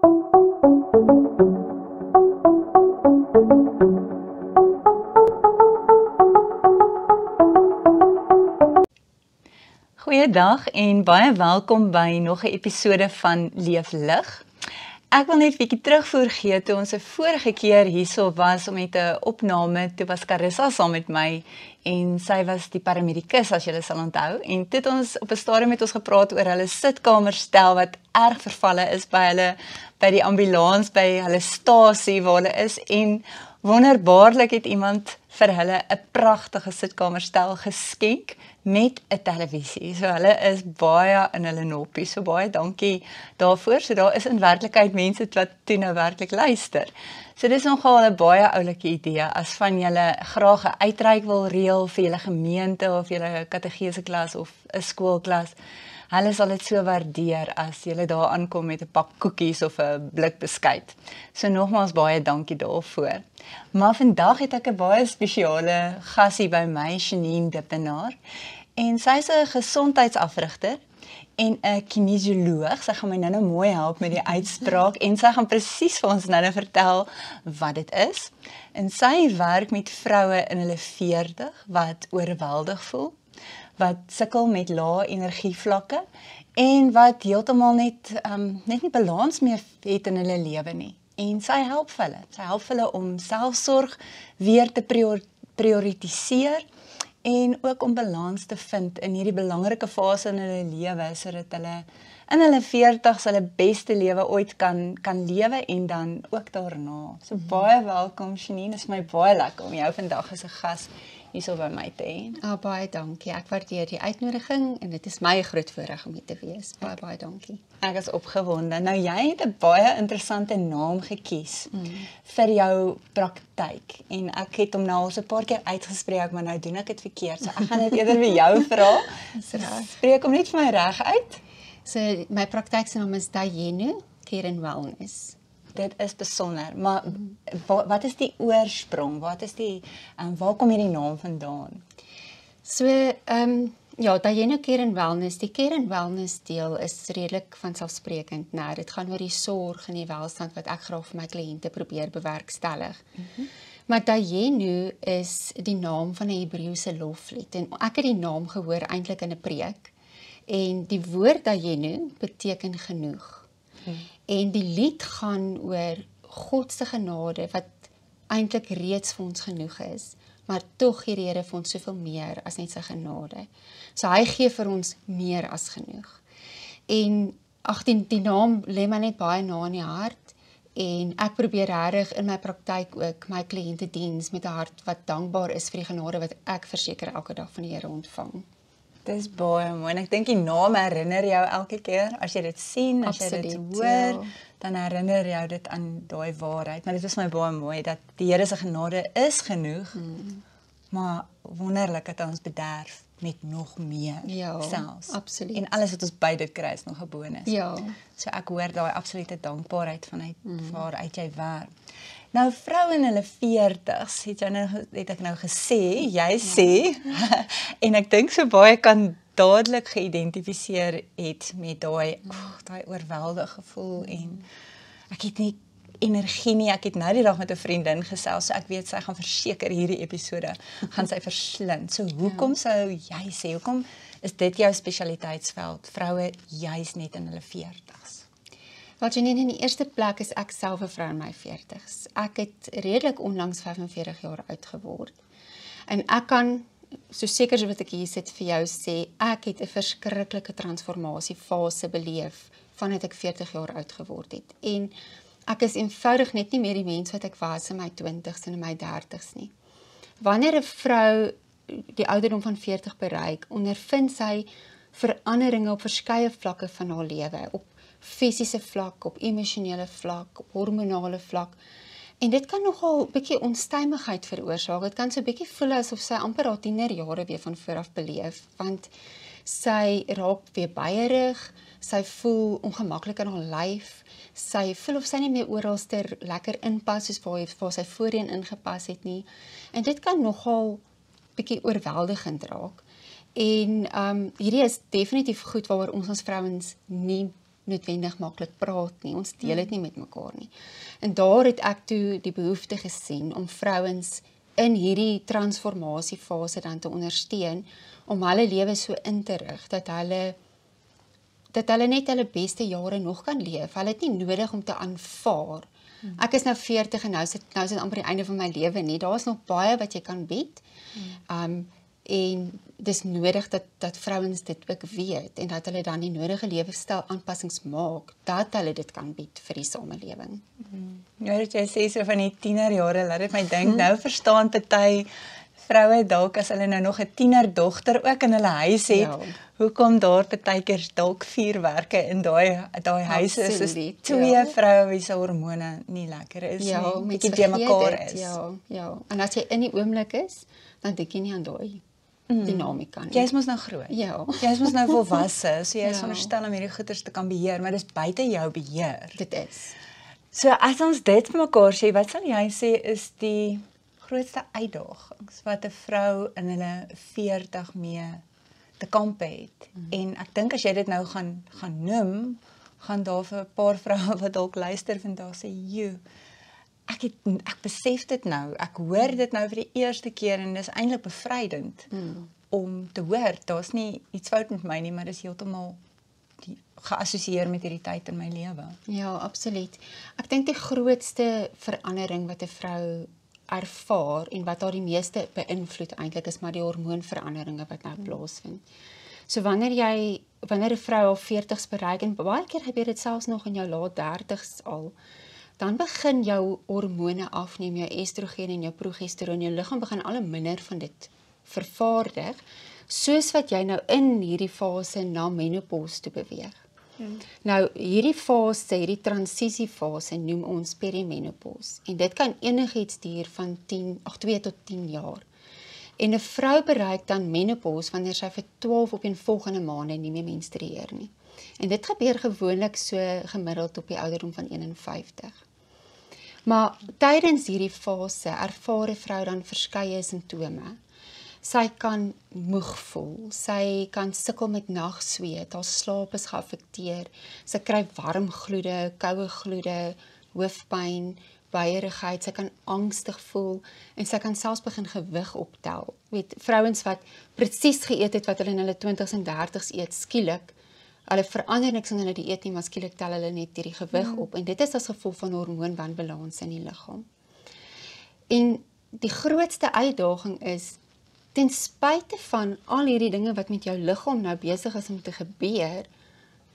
Goeiedag en baie welkom by nog 'n episode van Leef Lig. Ek wil net 'n bietjie terugvoer gee toe ons 'n vorige keer hierso was om met 'n opname, toe was Carissa saam met my en sy was die paramedikus as julle sal onthou en toe het ons op 'n stadium met ons gepraat oor hulle sitkamerstel wat erg vervalle is by hulle by die ambulans by hulle stasie waar hulle is en wonderbaarlik het iemand vir hulle 'n pragtige sitkamerstel geskenk met 'n televisie. So hulle is baie in hulle noppie. So baie dankie daarvoor. So daar is in werklikheid mense wat toe nou werklik luister. So dis nogal 'n baie oulike idee as van julle graag 'n uitreik wil reël vir julle gemeente of julle kategese klas of 'n skoolklas. Hulle sal dit so waardeer as julle daar aankom met 'n pak koekies of 'n blik beskuit. So nogmaals baie dankie daarvoor. Maar vandag het ek 'n baie spesiale gasie by my, Janine Dippenaar. En sy is 'n gesondheidsafrigter en 'n kinesioloog. Sy gaan my nou mooi help met die uitspraak en sy gaan presies vir ons nou vertel wat dit is. En sy werk met vroue in hulle 40 wat oorweldig voel, wat sukkel met lae energievlakke en wat heeltemal net nie balans meer het in hulle lewe nie. En sy help vir hulle. Sy help vir hulle om selfsorg weer te prioritiseer en ook om balans te vind in hierdie belangrike fase in hulle lewe sodat hulle in hulle 40's hulle beste lewe ooit kan lewe en dan ook daarna. So baie welkom Janine, dit is my baie lekker om jou vandag as 'n gas hierso by my te hê. Baie dankie. Ek waardeer die uitnodiging en dit is my 'n groot voorreg om hier te wees. Baie dankie. Ek is opgewonde. Nou jy het 'n baie interessante naam gekies vir jou praktyk en ek het hom nou al so 'n paar keer uitgespreek, maar nou doen ek dit verkeerd. So ek gaan dit eerder vir jou vra. Spreek hom net vir my reg uit. So my praktyk se naam is Dayenu Care and Wellness. Dit is besonder, maar wat is die oorsprong? Wat is waar kom hierdie naam vandaan? So, ja, Dayenu Care and Wellness, die Care and Wellness deel is redelik vanselfsprekend. Nou, dit gaan oor die sorg en die welstand wat ek graag vir my kliënte probeer bewerkstellig. Maar Dayenu is die naam van 'n Hebreëse loflied en ek het die naam gehoor eintlik in 'n preek. En die woord Dayenu beteken genoeg. En die lied gaan oor God se genade wat eintlik reeds vir ons genoeg is, maar tog gee die Here vir ons soveel meer as net sy genade. So hy gee vir ons meer as genoeg. En die naam lê my net baie na in die hart en ek probeer regtig in my praktyk ook my kliënte diens met 'n hart wat dankbaar is vir die genade wat ek verseker elke dag van die Here ontvang. Dis baie mooi en ek dink die naam herinner jou elke keer as jy dit sien, as jy dit hoor, ja. Dan herinner jou dit aan daai waarheid. Maar dit is my baie mooi dat die Here se genade is genoeg, maar wonderlik dat ons bederf met nog meer selfs. Absoluut. En alles wat ons by dit kry is nog 'n bonus. Ja. So ek hoor daai absolute dankbaarheid vanuit waaruit jy werk. Nou vroue in hulle 40's het ek nou gesê, jy sê en ek dink so baie kan dadelik geïdentifiseer het met daai oorweldige gevoel en ek het nie energie nie. Ek het nou die dag met 'n vriendin gesels, so ek weet sy gaan verseker hierdie episode gaan sy verslind. So hoekom sou jy sê, hoekom is dit jou spesialiteitsveld, vroue juis net in hulle 40's? Wel Janine, in die eerste plek is ek self 'n vrou in my 40's. Ek het redelik onlangs 45 jaar oud geword. En ek kan, so seker so wat ek hier sit vir jou sê, ek het 'n verskriklike transformasiefase beleef vandat ek 40 jaar oud geword het. En ek is eenvoudig net nie meer die mens wat ek was in my 20's en in my 30's nie. Wanneer 'n vrou die ouderdom van 40 bereik, ondervind sy veranderinge op verskeie vlakke van haar lewe, op fisiese vlak, op emosionele vlak, op hormonale vlak. En dit kan nogal 'n bietjie onstuimigheid veroorsaak. Dit kan so 'n bietjie voel asof sy amper haar tienerjare weer van voor af beleef, want sy raak weer beierig, sy voel ongemaklik in haar lyf, sy voel of sy nie meer oralster lekker inpas soos waar sy voorheen ingepas het nie. En dit kan nogal bietjie oorweldigend raak. En hierdie is definitief goed waaroor ons vrouens nie noodwendig maklik praat nie. Ons deel dit nie met mekaar nie. En daar het ek toe die behoefte gesien om vrouens in hierdie transformasiefase dan te ondersteun, om hulle lewe so in te rig, dat hulle net hulle beste jare nog kan leef. Hulle het nie nodig om te aanvaar. Ek is nou 40 en nou is dit amper die einde van my lewe nie. Daar is nog baie wat jy kan bied. En dis nodig dat vrouens dit ook weet en dat hulle dan die nodige lewenstyl aanpassings maak, dat hulle dit kan bied vir die samelewing. Ja, dat jy sê so van die tienerjare, laat dit my dink, nou verstaan party vroue dalk as hulle nou nog 'n tienerdogter ook in hulle huis het, hoekom daar partykeer dalk vuurwerke in daai huise is, soos twee vroue wie se hormone nie lekker is nie, bietjie te mekaar is. Ja. En as jy in die oomblik is, dan dink jy nie aan daai dinamika nie. Jy is mos nou groot. Ja. Jy is mos nou volwasse, so jy is veronderstel om hierdie goeders te kan beheer, maar dis buite jou beheer. Dit is. So as ons dit vir mekaar sê, wat sal jy sê is die grootste uitdagings wat 'n vrou in hulle 40 mee te kamp het? En ek dink as jy dit nou gaan noem, gaan daar vir 'n paar vroue wat dalk luister vandag sê, "Joe, ek besef dit nou, ek hoor dit nou vir die eerste keer en dis eintlik bevrydend om te hoor, daar's nie iets fout met my nie, maar dis heeltemal geassosieer met hierdie tyd in my lewe." Ja, absoluut. Ek dink die grootste verandering wat 'n vrou ervaar en wat haar die meeste beïnvloed eintlik is maar die hormoonveranderinge wat nou plaasvind. So wanneer 'n vrou al 40's bereik en baie keer gebeur dit selfs nog in jou laat 30's al, dan begin jou hormone afneem, jou estrogen en jou progesteroon, jou liggaam begin al minder van dit vervaardig, soos wat jy nou in hierdie fase na menopause toe beweeg. Nou, hierdie fase, hierdie transisiefase noem ons perimenopause. En dit kan enigiets duur van 2 tot 10 jaar. En 'n vrou bereik dan menopause wanneer sy vir 12 opeenvolgende maande nie meer menstrueer nie. En dit gebeur gewoonlik so gemiddeld op die ouderdom van 51. Maar tydens hierdie fase ervaar 'n vrou dan verskeie simptome. Sy kan moeg voel, sy kan sukkel met nagsweet, haar slaap is geaffekteer, sy kry warm gloede, koue gloede, hoofpyn, buierigheid, sy kan angstig voel en sy kan selfs begin gewig optel. Weet, vrouens wat presies geëet het wat hulle in hulle 20's en 30's eet, skielik, hulle verander niks in hulle dieet nie, maar skielik tel hulle net hierdie gewig op en dit is as gevolg van hormoonwanbalans in die liggaam. En die grootste uitdaging is ten spyte van al hierdie dinge wat met jou liggaam nou besig is om te gebeur,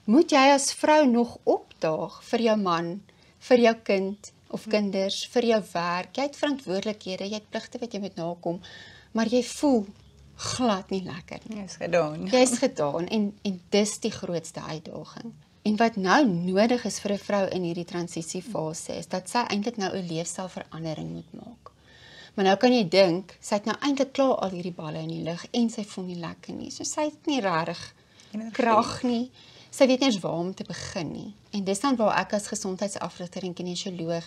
moet jy as vrou nog opdaag vir jou man, vir jou kind of kinders, vir jou werk. Jy het verantwoordelikhede, jy het pligte wat jy moet nakom, maar jy voel glad nie lekker nie. Jy's gedaan. Jy's gedaan en dis die grootste uitdaging. En wat nou nodig is vir 'n vrou in hierdie transisiefase is dat sy eintlik nou 'n leefstylverandering moet maak. Maar nou kan jy dink, sy het nou eintlik klaar al hierdie balle in die lug en sy voel nie lekker nie. So sy het nie regtig krag nie. Sy weet nie eens waar om te begin nie. En dis dan waar ek as gesondheidsafrigter en kinesioloog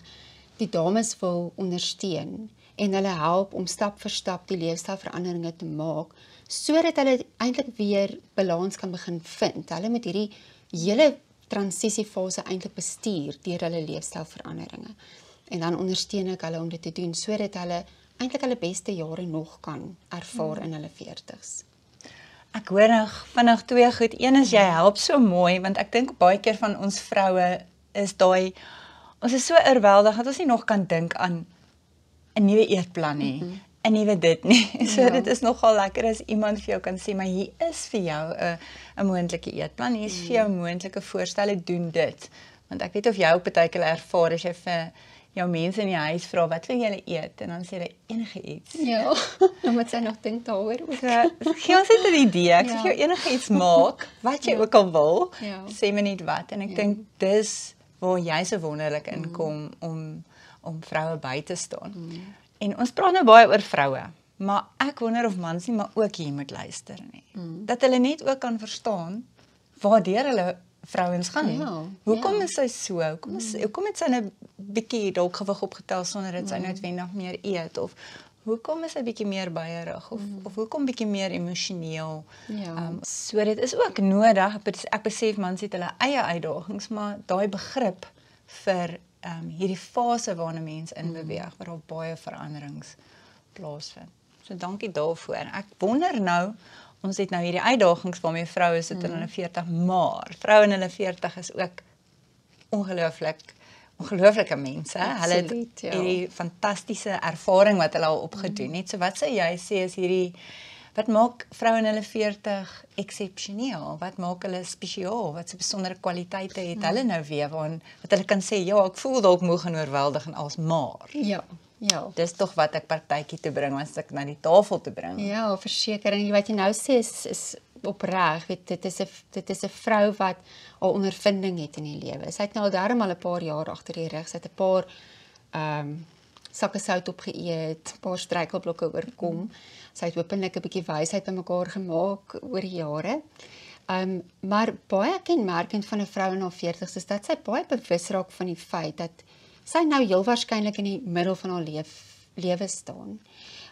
die dames wil ondersteun en hulle help om stap vir stap die leefstylveranderinge te maak, sodat hulle eintlik weer balans kan begin vind. Hulle moet hierdie hele transisiefase eintlik bestuur deur hulle leefstylveranderinge. En dan ondersteun ek hulle om dit te doen, sodat hulle eintlik hulle beste jare nog kan ervaar in hulle 40's. Ek hoor nou vinnig twee goed. Een is, jy help so mooi, want ek dink baie keer van ons vroue is daai, ons is so oorweldig, dat ons nie nog kan dink aan 'n nuwe eetplan nie, 'n nuwe dit nie. So dit is nogal lekker as iemand vir jou kan sê, maar hier is vir jou 'n moontlike eetplan, hier is vir jou moontlike voorstelle, doen dit. Want ek weet of jy ook baie keer ervaar as jy vir jou mense in die huis vra, wat wil julle eet? En dan sê hulle enige iets. Ja, dan moet sy nog dink daaroor ook. So, gee ons net 'n idee, ek sê jou enige iets maak, wat jy ook al wil, sê my net wat. En ek dink dis waar jy so wonderlik inkom om vroue by te staan. En ons praat nou baie oor vroue, maar ek wonder of mans nie maar ook hier moet luister nie. Dat hulle net ook kan verstaan waardeur hulle vrouens gaan. Hoekom is sy so? Hoekom het sy 'n bietjie dalk gewig opgetel sonder dat sy noodwendig meer eet? Of hoekom is hy bietjie meer buierig of hoekom bietjie meer emosioneel? Ja. So dit is ook nodig. Ek besef mans het hulle eie uitdagings, maar daai begrip vir hierdie fase waarna mens in beweeg, waar daar baie veranderings plaasvind. So dankie daarvoor. Ek wonder nou, ons het nou hierdie uitdagings waarmee vroue sit in hulle 40, maar vroue in hulle 40 is ook ongelooflike mense. Hulle het hierdie fantastiese ervaring wat hulle al opgedoen het. So wat sou jy sê is hierdie, wat maak vroue in hulle 40 eksepsioneel? Wat maak hulle spesiaal? Wat se besondere kwaliteite het hulle nou weer wat hulle kan sê, ja, ek voel dalk moeg en oorweldig en als maar. Ja. Dis tog wat ek partytjie toe bring, as ek na die tafel te bring. Ja, verseker. En wat jy nou sê is opreg. Dit is 'n vrou wat al ondervinding het in die lewe. Sy het nou darm al 'n paar jaar agter die rug. Sy het 'n paar sakke sout opgeëet, 'n paar struikelblokke oorkom. Sy het openlik 'n bietjie wysheid bymekaar gemaak oor die jare. Maar baie kenmerkend van 'n vrou in haar 40's is dat sy baie bewus raak van die feit dat sy nou heel waarskynlik in die middel van haar lewe staan.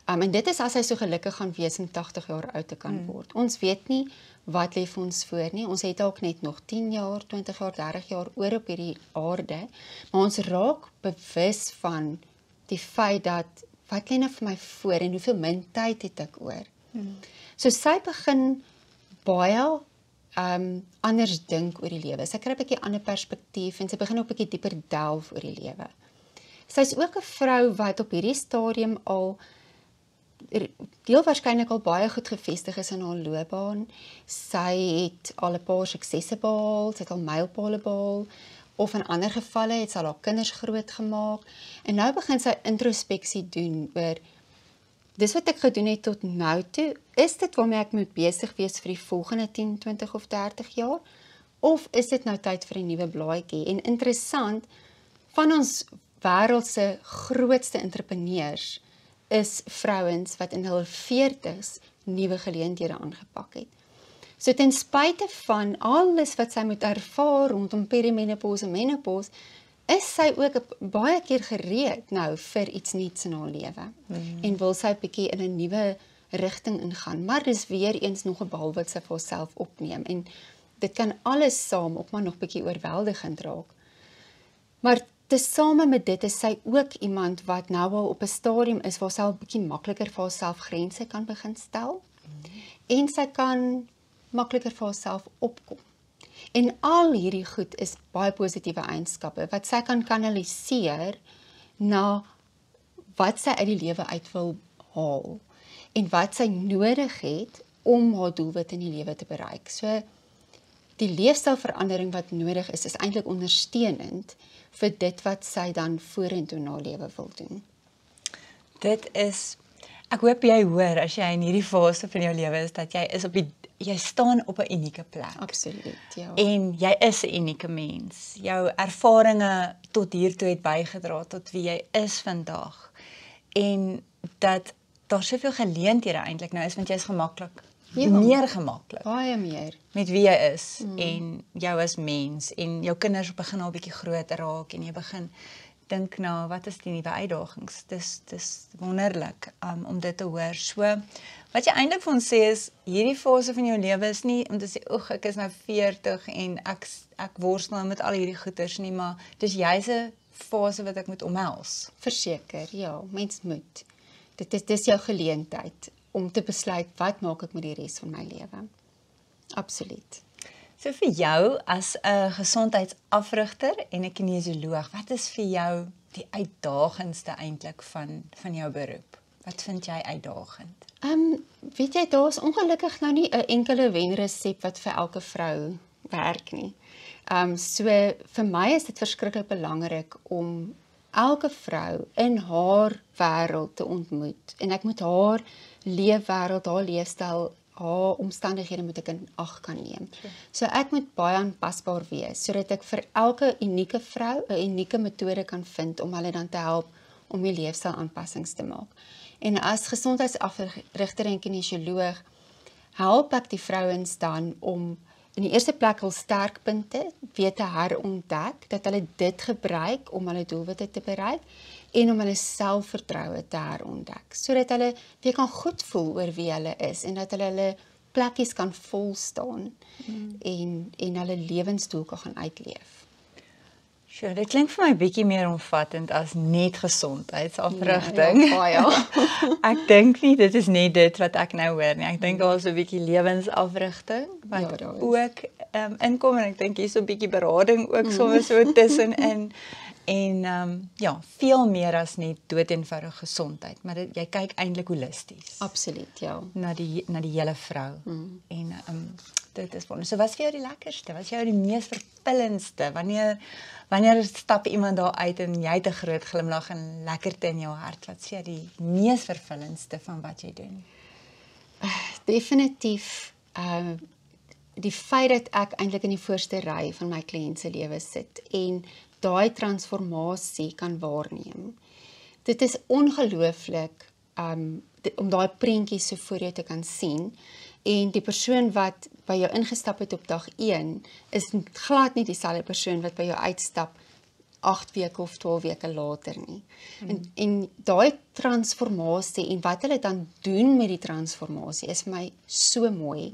En dit is as sy so gelukkig gaan wees om 80 jaar oud te kan word. Ons weet nie wat lê vir ons voor nie. Ons het dalk net nog 10 jaar, 20 jaar, 30 jaar oor op hierdie aarde, maar ons raak bewus van die feit dat wat lê nou vir my voor en hoeveel min tyd het ek oor. So sy begin baie anders dink oor die lewe. Sy kry 'n bietjie ander perspektief en sy begin ook 'n bietjie dieper delf oor die lewe. Sy's ook 'n vrou wat op hierdie stadium al heel waarskynlik al baie goed gevestig is in haar loopbaan. Sy het al 'n paar suksesse behaal, sy het al mylpale behaal, of in ander gevalle het sy al haar kinders grootgemaak. En nou begin sy introspeksie doen oor dis wat ek gedoen het tot nou toe, is dit waarmee ek moet besig wees vir die volgende 10, 20 of 30 jaar? Of is dit nou tyd vir 'n nuwe blaadjie? En interessant, van ons wêreld se grootste entrepreneurs is vrouens wat in hul 40's nuwe geleenthede aangepak het. So ten spyte van alles wat sy moet ervaar rondom perimenopause en menopause, is sy ook baie keer gereed nou vir iets nuuts in haar lewe. En wil sy 'n bietjie in 'n nuwe rigting ingaan, maar dis weer eens nog 'n bal wat sy vir haarself opneem en dit kan alles saam ook maar nog bietjie oorweldigend raak. Maar tesame met dit is sy ook iemand wat nou al op 'n stadium is waar sy al bietjie makliker vir haarself grense kan begin stel. En sy kan makliker vir haarself opkom. En al hierdie goed is baie positiewe eienskappe wat sy kan kanaliseer na wat sy uit die lewe uit wil haal en wat sy nodig het om haar doelwit in die lewe te bereik. So die leefstylverandering wat nodig is eintlik ondersteunend vir dit wat sy dan vorentoe na haar lewe wil doen. Dit is, ek hoop jy hoor as jy in hierdie fase van jou lewe is dat jy staan op 'n unieke plek. Absoluut, ja. En jy is 'n unieke mens. Jou ervarings tot hiertoe het bygedra tot wie jy is vandag. En dat daar soveel geleenthede eintlik nou is want jy is gemaklik. Ja. Meer gemaklik Baie meer. met wie jy is en jou as mens en jou kinders begin al 'n bietjie groter raak en jy begin dink na wat is die nuwe uitdagings. Dis wonderlik om dit te hoor. So wat jy eintlik vir ons sê is hierdie fase van jou lewe is nie om te sê oek ek is nou 40 en ek worstel met al hierdie goeters nie, maar dis juis 'n fase wat ek moet omhels. Verseker, ja, mens moet. Dit is jou geleentheid om te besluit wat maak ek met die res van my lewe. Absoluut. So vir jou as 'n gesondheidsafrigter en 'n kinesioloog, wat is vir jou die uitdagendste eintlik van jou beroep? Wat vind jy uitdagend? Weet jy, daar's ongelukkig nou nie 'n enkele wenresep wat vir elke vrou werk nie. So vir my is dit verskriklik belangrik om elke vrou in haar wêreld te ontmoet en ek moet haar leefwêreld, haar leefstyl, haar omstandighede moet ek in ag kan neem. So ek moet baie aanpasbaar wees sodat ek vir elke unieke vrou 'n unieke metode kan vind om hulle dan te help om die leefstyl aanpassings te maak. En as gesondheidsafrigter en kinesioloog help ek die vrouens dan om in die eerste plek hul sterkpunte weet te herontdek, dat hulle dit gebruik om hulle doelwitte te bereik en om hulle selfvertroue te herontdek, sodat hulle weer kan goed voel oor wie hulle is en dat hulle plekkies kan volstaan en hulle lewensdoel kan gaan uitleef. Sure, dit klink vir my bietjie meer omvattend as net gesondheidsafrigting. Ja. Ek dink nie dit is net dit wat ek nou hoor nie. Ek dink daar is 'n bietjie lewensafrigting wat daar is. ook inkom en ek dink hier's 'n bietjie berading ook sommer so tussenin. En ja, veel meer as net doeteenvoudige gesondheid, maar jy kyk eintlik holisties Absoluut, ja. na die hele vrou. En dit is wonderlik. So wat is vir jou die lekkerste? Wat is jou die mees vervullendste? Wanneer stap iemand daar uit en jy het 'n groot glimlag en lekkerte in jou hart? Wat is jou die mees vervullendste van wat jy doen? Definitief die feit dat ek eintlik in die voorste ry van my kliënt se lewe sit en daai transformasie kan waarneem. Dit is ongelooflik om daai prentjies so voor jou te kan sien en die persoon wat by jou ingestap het op dag 1 is glad nie dieselfde persoon wat by jou uitstap 8 weke of 12 weke later nie. En daai transformasie en wat hulle dan doen met die transformasie is vir my so mooi.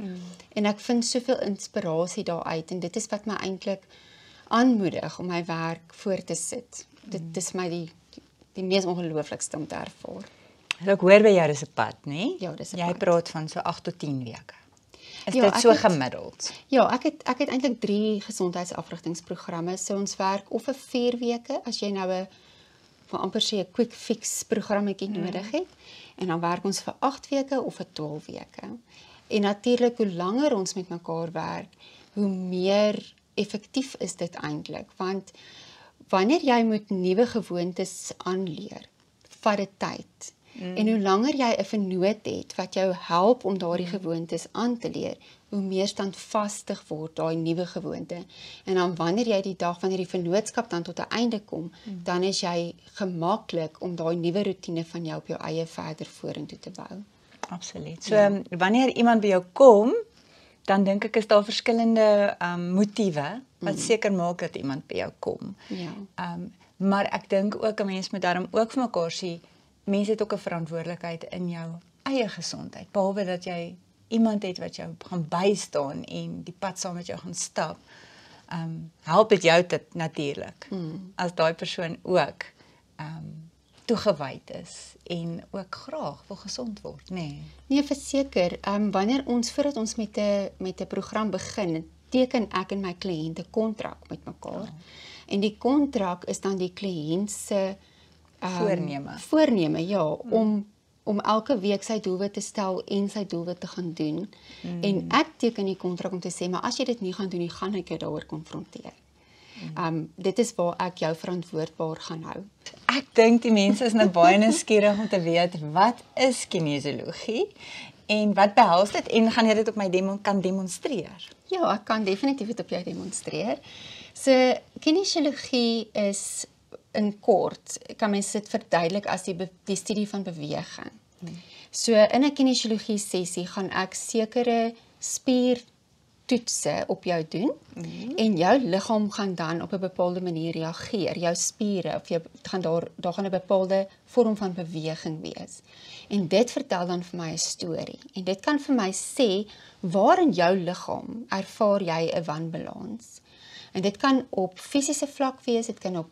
En ek vind soveel inspirasie daaruit en dit is wat my eintlik aanmoedig om my werk voor te sit. Dit is my die mees ongelooflikste om te ervaar. Ek hoor by jou dis 'n pad, nê? Ja, dis 'n Jy pad. praat van so 8 tot 10 weke. Is Ja, dit ek so het- gemiddeld? Ja, ek het eintlik 3 gesondheidsafrigtingsprogramme. So ons werk of vir 4 weke as jy nou 'n van amper sê 'n quick fix programmetjie nodig het en dan werk ons vir 8 weke of vir 12 weke. En natuurlik hoe langer ons met mekaar werk, hoe meer effektief is dit eintlik, want wanneer jy moet nuwe gewoontes aanleer, vat dit tyd. En hoe langer jy 'n vernoot het wat jou help om daardie gewoontes aan te leer, hoe meer standvastig word daai nuwe gewoonte. En dan wanneer die vennootskap dan tot 'n einde kom, dan is jy gemaklik om daai nuwe rotine van jou op jou eie verder vorentoe te bou. Absoluut. So wanneer iemand by jou kom, dan dink ek is daar verskillende motiewe wat seker maak dat iemand by jou kom. Ja. Maar ek dink ook 'n mens moet daarom ook vir mekaar sê, mense het ook 'n verantwoordelikheid in jou eie gesondheid. Behalwe dat jy iemand het wat jou gaan bystaan en die pad saam met jou gaan stap, help dit jou dit natuurlik. As daai persoon ook toegewyd is en ook graag wil gesond word, nê? Nee, verseker, wanneer ons voordat ons met 'n program begin, teken ek en my kliënt 'n kontrak met mekaar. En die kontrak is dan die kliënt se voorneme, ja, om elke week sy doelwit te stel en sy doelwit te gaan doen. En ek teken die kontrak om te sê, maar as jy dit nie gaan doen nie, gaan ek jou daaroor konfronteer. Dit is waar ek jou verantwoordbaar gaan hou. Ek dink die mense is nou baie nuuskierig om te weet, wat is kinesiologie en wat behels dit en gaan jy dit op my kan demonstreer? Ja, ek kan definitief dit op jou demonstreer. So, kinesiologie is in kort, kan mens dit verduidelik as die studie van beweging. So, in 'n kinesiologie sessie gaan ek sekere spiertoetse op jou doen en jou liggaam gaan dan op 'n bepaalde manier reageer. Jou spiere of daar gaan 'n bepaalde vorm van beweging wees. En dit vertel dan vir my 'n storie. En dit kan vir my sê waar in jou liggaam ervaar jy 'n wanbalans. En dit kan op fisiese vlak wees, dit kan op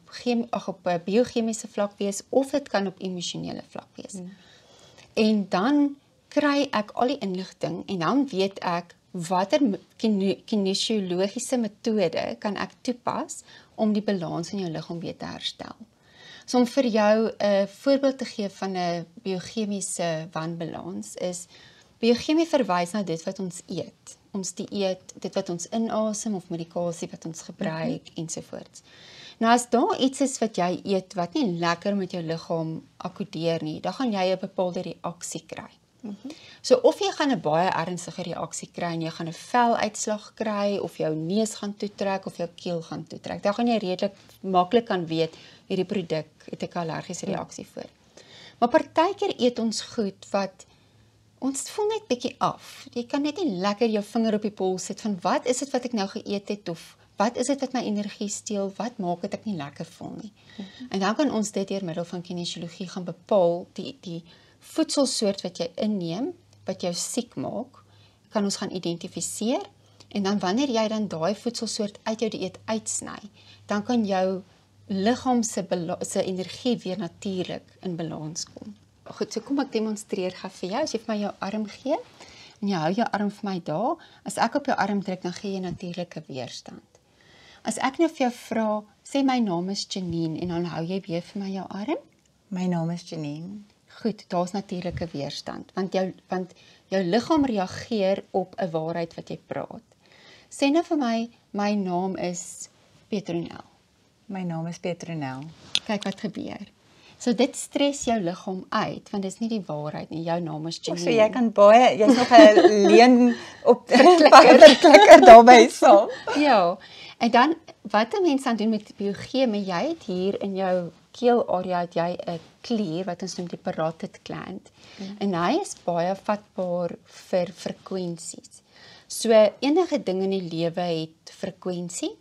'n biochemiese vlak wees of dit kan op emosionele vlak wees. En dan kry ek al die inligting en dan weet ek watter kinesiologiese metode kan ek toepas om die balans in jou liggaam weer te herstel. So om vir jou 'n voorbeeld te gee van 'n biochemiese wanbalans is, biochemie verwys na dit wat ons eet. Ons dieet, dit wat ons inasem of medikasie wat ons gebruik ensovoorts. Nou as daar iets is wat jy eet wat nie lekker met jou liggaam akkodeer nie, dan gaan jy 'n bepaalde reaksie kry. So of jy gaan 'n baie ernstige reaksie kry en jy gaan 'n veluitslag kry of jou neus gaan toetrek of jou keel gaan toetrek. Dan gaan jy redelik maklik kan weet hierdie produk het 'n allergiese reaksie voor. Maar partykeer eet ons goed wat ons voel net bietjie af. Jy kan net nie lekker jou vinger op die pols sit van wat is dit wat ek nou geëet het of wat is dit wat my energie steel? Wat maak dit ek nie lekker voel nie? En dan kan ons dit deur middel van kinesiologie gaan bepaal die voedselsoort wat jy inneem wat jou siek maak, kan ons gaan identifiseer en dan wanneer jy dan daai voedselsoort uit jou dieet uitsny, dan kan jou liggaam se energie weer natuurlik in balans kom. Goed, so kom ek demonstreer gou vir jou. As jy vir my jou arm gee en jy hou jou arm vir my daar, as ek op jou arm druk, dan gee jy natuurlike weerstand. As ek nou vir jou vra, sê my naam is Janine en dan hou jy weer vir my jou arm? My naam is Janine. Goed, daar's natuurlike weerstand, want jou liggaam reageer op 'n waarheid wat jy praat. Sê nou vir my, my naam is Petronel. My naam is Petronel. Kyk wat gebeur. So dit stres jou liggaam uit, want dis nie die waarheid nie. Jou naam is Janine. So jy kan baie, jy's nog 'n leen op verklikker daarby saam. Ja. En dan wat 'n mens dan doen met biochemie, jy het hier in jou keelarea het jy 'n klier wat ons noem die parotid gland. En hy is baie vatbaar vir frekwensies. So enige ding in die lewe het frekwensie.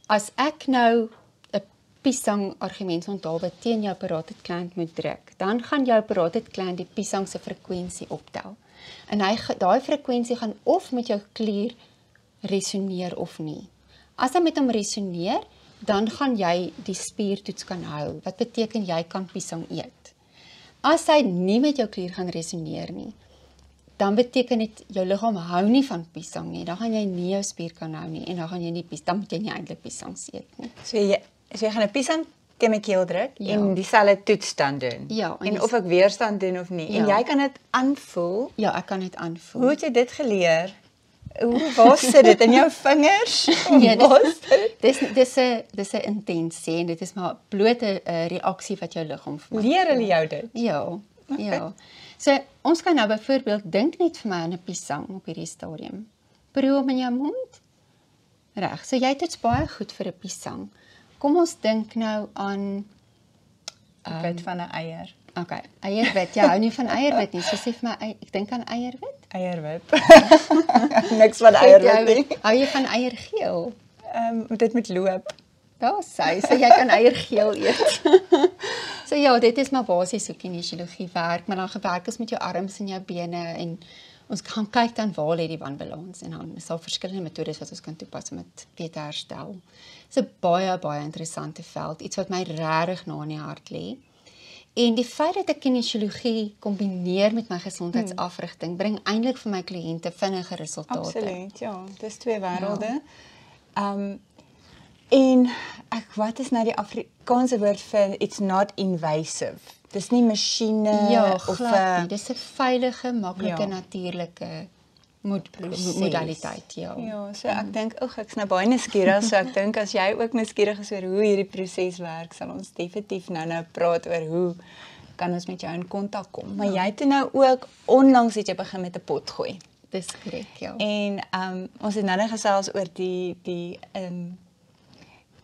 As ek nou 'n piesang argument onthaalwe teen jou parotid gland moet druk, dan gaan jou parotid gland die piesang se frekwensie optel. En daai frekwensie gaan of met jou klier resoneer of nie. As hy met hom resoneer, dan gaan jy die spiertoets kan hou, wat beteken jy kan piesang eet. As hy nie met jou klier gaan resoneer nie, dan beteken dit jou liggaam hou nie van piesang nie, dan gaan jy nie jou spier kan hou nie, en dan moet jy nie eintlik piesang eet nie. So jy gaan 'n piesang teen my keel druk Ja. en dieselfde toets dan doen. Ja, en of ek weerstand doen of nie. En Ja. jy kan dit aanvoel. Ja, ek kan dit aanvoel. Hoe het jy dit geleer? Waar sit dit in jou vingers? Nee, Waar sit dit? dis 'n intensie en dit is maar blote reaksie wat jou liggaam vir my Leer hulle jou dit? Ja, ja. So ons kan nou byvoorbeeld dink net vir my aan 'n piesang op hierdie stadium. Proe hom in jou mond. Reg. So jy het dit baie goed vir 'n piesang. Kom ons dink nou aan Wit van 'n eier. okay, eierwit. Jy hou nie van eierwit nie. So sê vir my ek dink aan eierwit. Eierwit. Niks van eierwit nie. Hou jy van eiergeel? Dit moet loop. Daar sê so jy kan eiergeel eet. So ja, dit is maar basies hoe kinesiologie werk, maar dan gewerk ons met jou arms en jou bene en ons gaan kyk dan waar lê die wanbalans en dan is daar verskillende metodes wat ons kan toepas om dit weer te herstel. Dis 'n baie interessante veld, iets wat my regtig na in die hart lê. En die feit dat ek kinesiologie kombineer met my gesondheidsafrigting bring eintlik vir my kliënte vinnige resultate. Absoluut, ja. Dis twee wêrelde. En wat is nou die Afrikaanse woord vir it's not invasive? Dis nie masjiene Ja, of glad nie. Dis 'n veilige, maklike, Ja. natuurlike Proses. modaliteit, ja. Ja, so ek dink ek's nou baie nuuskierig, so ek dink as jy ook nuuskierig is oor hoe hierdie proses werk, sal ons definitief nou praat oor hoe kan ons met jou in kontak kom. Maar jy het nou ook onlangs het jy begin met 'n pot gooi. Dis korrek, ja. En ons het nou gesels oor die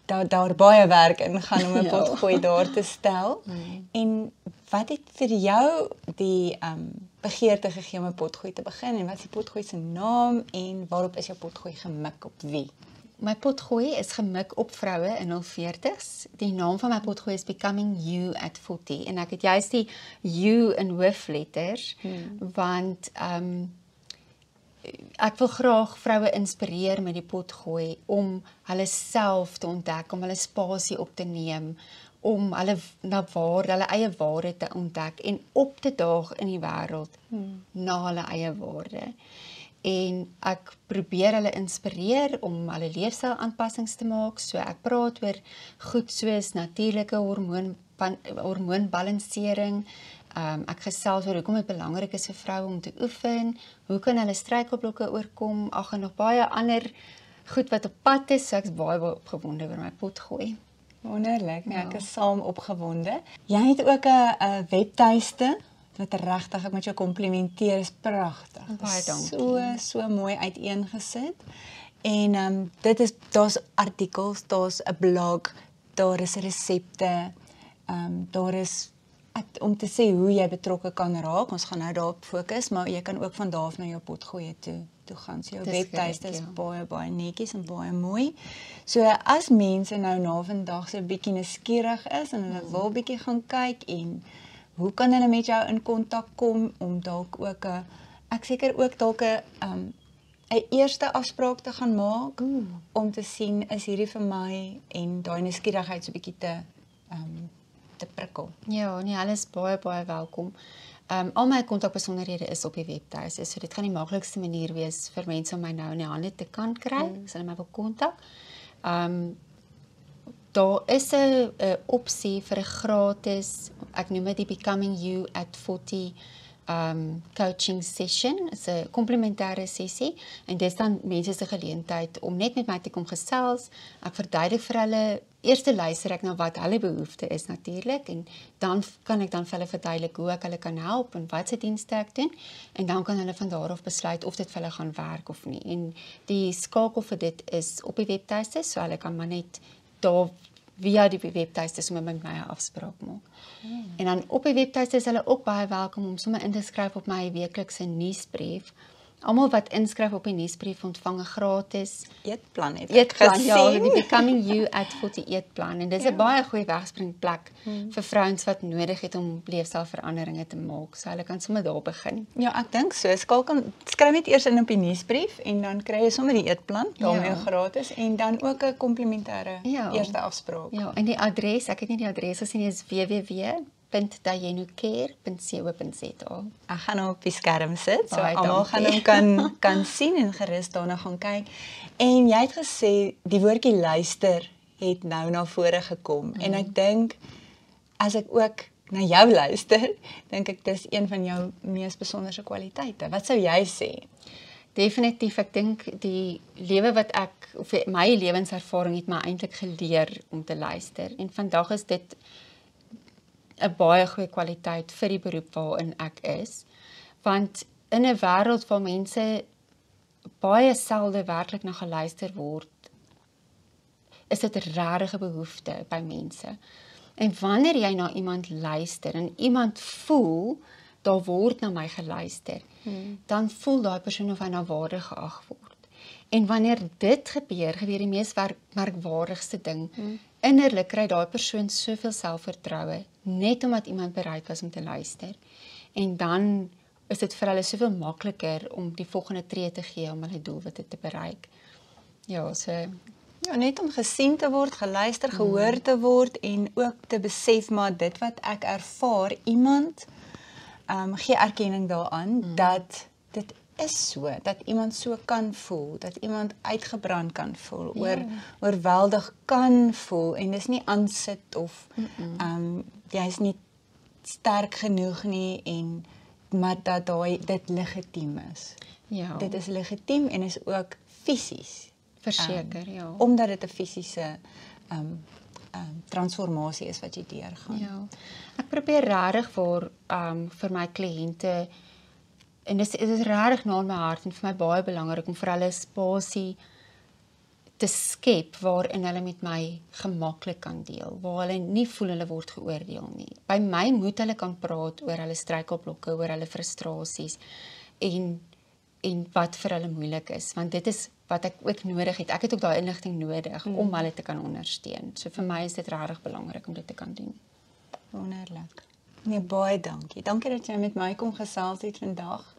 daar baie werk in gaan om 'n Ja. potgooi daar te stel. En wat het vir jou die begeerte gegee om 'n potgooi te begin en wat is die potgooi se naam en waarop is jou potgooi gemik op wie? My potgooi is gemik op vroue in hul 40's. Die naam van my potgooi is Becoming You at 40 en ek het juist die You in hoofletters want ek wil graag vroue inspireer met die potgooi om hulle self te ontdek, om hulle spasie op te neem, om hulle hulle eie waarde te ontdek en op te daag in die wêreld na hulle eie waarde. En ek probeer hulle inspireer om hulle leefstyl-aanpassings te maak. So ek praat oor goed soos natuurlike hormoonbalansering. Ek gesels oor hoekom dit belangrik is vir vroue om te oefen, hoe kan hulle struikelblokke oorkom, en nog baie ander goed wat op pad is. So ek's baie opgewonde oor my potgooi. Wonderlik, ek is saam opgewonde. Jy het ook 'n webtuiste wat regtig ek moet jou komplimenteer, is pragtig. Baie dankie. So mooi uiteengesit. En daar's artikels, daar's 'n blog, daar is resepte, daar is om te sê hoe jy betrokke kan raak. Ons gaan nou daarop fokus, maar jy kan ook van daar af na jou potgoeie toe gaan. So jou Dis webtuiste is korrek, baie netjies en baie mooi. So as mense nou na vandag so 'n bietjie nuuskierig is en hulle wil bietjie gaan kyk en hoe kan hulle met jou in kontak kom om dalk ook ek seker ook dalk 'n eerste afspraak te gaan maak om te sien is hierdie vir my en daai nuuskierigheid so 'n bietjie te prikkel. Ja, nee, hulle is baie welkom. Al my kontakbesonderhede is op die webtuiste, so dit gaan die maklikste manier wees vir mense om my nou in die hande te kan kry, as hulle my wil kontak. Daar is 'n opsie vir 'n gratis, ek noem dit die Becoming You at 40 coaching session. Dit is 'n komplementêre sessie en dit is dan mense se geleentheid om net met my te kom gesels. Ek verduidelik vir hulle, eers luister ek na wat hulle behoefte is natuurlik en dan kan ek dan vir hulle verduidelik hoe ek hulle kan help en wat se dienste ek doen en dan kan hulle van daar af besluit of dit vir hulle gaan werk of nie. En die skakel vir dit is op die webtuiste, so hulle kan maar net daar via die webtuiste sommer met my 'n afspraak maak. En dan op die webtuiste is hulle ook baie welkom om sommer in te skryf op my weeklikse nuusbrief. Almal wat inskryf op die nuusbrief ontvang 'n gratis Eetplan het eetplan, ja, die Becoming You at 40 eetplan en dis 'n baie goeie wegspringplek vir vrouens wat nodig het om leefstylveranderinge te maak. So hulle kan sommer daar begin. Ja, ek dink so. Skryf net eers in op die nuusbrief en dan kry jy sommer die eetplan, daarmee gratis en dan ook 'n komplementêre eerste afspraak. Ja, en die adres, ek het nie die adres gesien nie, is www.dayenocare.co.za. Ek gaan hom op die skerm sit, so Baie almal gaan hom kan sien en gerus daarna gaan kyk. En jy het gesê die woordjie luister het nou na vore gekom en ek dink as ek ook na jou luister, dink ek dis een van jou mees besonderse kwaliteite. Wat sou jy sê? Definitief, ek dink die lewe wat of my lewenservaring het my eintlik geleer om te luister en vandag is dit 'n baie goeie kwaliteit vir die beroep waarin ek is, want in 'n wêreld waar mense baie selde werklik na geluister word, is dit 'n regte behoefte by mense. En wanneer jy na iemand luister en iemand voel, daar word na my geluister, dan voel daai persoon of hy na waarde geag word. En wanneer dit gebeur die mees merkwaardigste ding. Innerlik kry daai persoon soveel selfvertroue, net omdat iemand bereid was om te luister. En dan is dit vir hulle soveel makliker om die volgende tree te gee om hulle doelwitte te bereik. Ja, so ja, net om gesien te word, geluister, gehoor te word en ook te besef maar dit wat ek ervaar, iemand gee erkenning daaraan dat dit is so, dat iemand so kan voel, dat iemand uitgebrand kan voel, oorweldig kan voel en dis nie aansit of jy is nie sterk genoeg nie en maar dat dit legitiem is. ja, Dit is legitiem en is ook fisies. verseker, ja. Omdat dit 'n fisiese transformasie is wat jy deurgaan. Ja. Ek probeer regtig vir my kliënte en dit is regtig na in my hart en vir my baie belangrik om vir hulle 'n spasie te skep waarin hulle met my gemaklik kan deel, waar hulle nie voel hulle word geoordeel nie. By my moet hulle kan praat oor hulle struikelblokke, oor hulle frustrasies en wat vir hulle moeilik is, want dit is wat ek ook nodig het. Ek het ook daai inligting nodig om hulle te kan ondersteun. So vir my is dit regtig belangrik om dit te kan doen. Wonderlik. Nee, baie dankie. Dankie dat jy met my kom gesels het vandag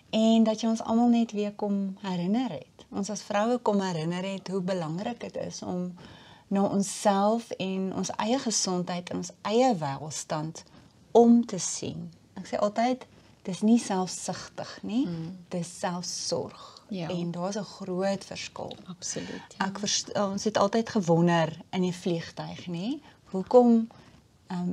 en dat jy ons almal net weer kom herinner het. Ons as vroue kom herinner het hoe belangrik dit is om na onsself en ons eie gesondheid en ons eie welstand om te sien. Ek sê altyd, dis nie selfsugtig nie, dis selfsorg. Ja. En daar's 'n groot verskil. Absoluut. Ja. Ons het altyd gewonder in die vliegtuig, nê? Hoekom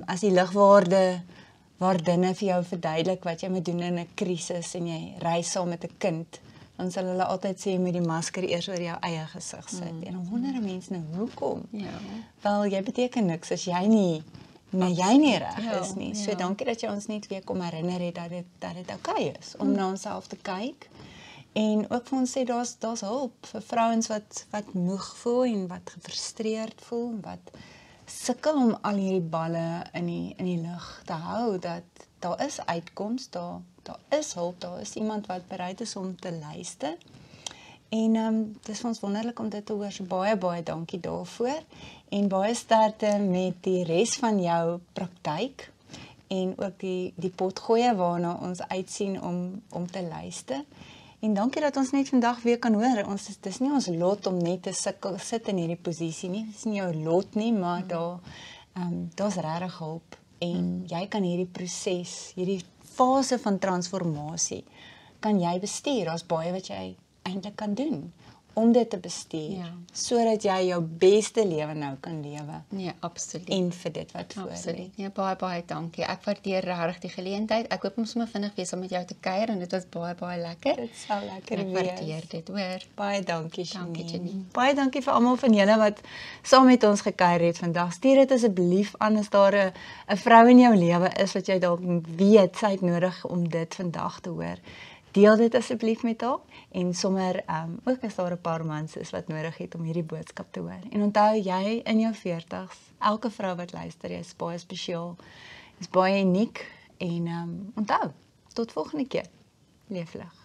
as die lugwaardinne vir jou verduidelik wat jy moet doen in 'n krisis en jy reis saam met 'n kind, dan sal hulle altyd sê jy moet die masker eers oor jou eie gesig sit. En dan wonder 'n mens nou hoekom? Ja. Wel, jy beteken niks as jy nie reg is nie. So ja. dankie dat jy ons net weer kom herinner het dat dit oukei is om na onsself te kyk. En ook vir ons sê daar's hulp vir vrouens wat moeg voel en wat gefrustreerd voel, wat sukkel om al hierdie balle in die lug te hou, dat daar is uitkoms, daar is hulp, daar is iemand wat bereid is om te luister. En dis vir ons wonderlik om dit te hoor. So baie dankie daarvoor. En baie sterkte met die res van jou praktyk en ook die potgoeie waarna ons uitsien om te luister. En dankie dat ons net vandag weer kan hoor. Dis nie ons lot om net te sit in hierdie posisie nie. Dis nie jou lot nie, maar daar's regtig hulp. En jy kan hierdie proses, hierdie fase van transformasie, kan jy bestuur. Daar's baie wat jy eintlik kan doen om dit te bestuur, sodat jy jou beste lewe nou kan lewe. Nee, absoluut. En vir dit wat voor lê. Absoluut. Nee, baie dankie. Ek waardeer regtig die geleentheid. Ek hoop om sommer vinnig weer saam met jou te kuier en dit was baie lekker. Dit sal lekker Ek wees. waardeer dit, hoor. Baie dankie, Dankie, Janine. Baie dankie vir almal van julle wat saam met ons gekuier het vandag. Stuur dit asseblief aan as daar 'n vrou in jou lewe is wat jy dalk weet sy het nodig om dit vandag te hoor. Deel dit asseblief met haar en sommer ook as daar 'n paar mans is wat nodig het om hierdie boodskap te hoor. En onthou jy in jou 40's, elke vrou wat luister, jy is baie spesiaal, is baie uniek en onthou, tot volgende keer. Leef lig.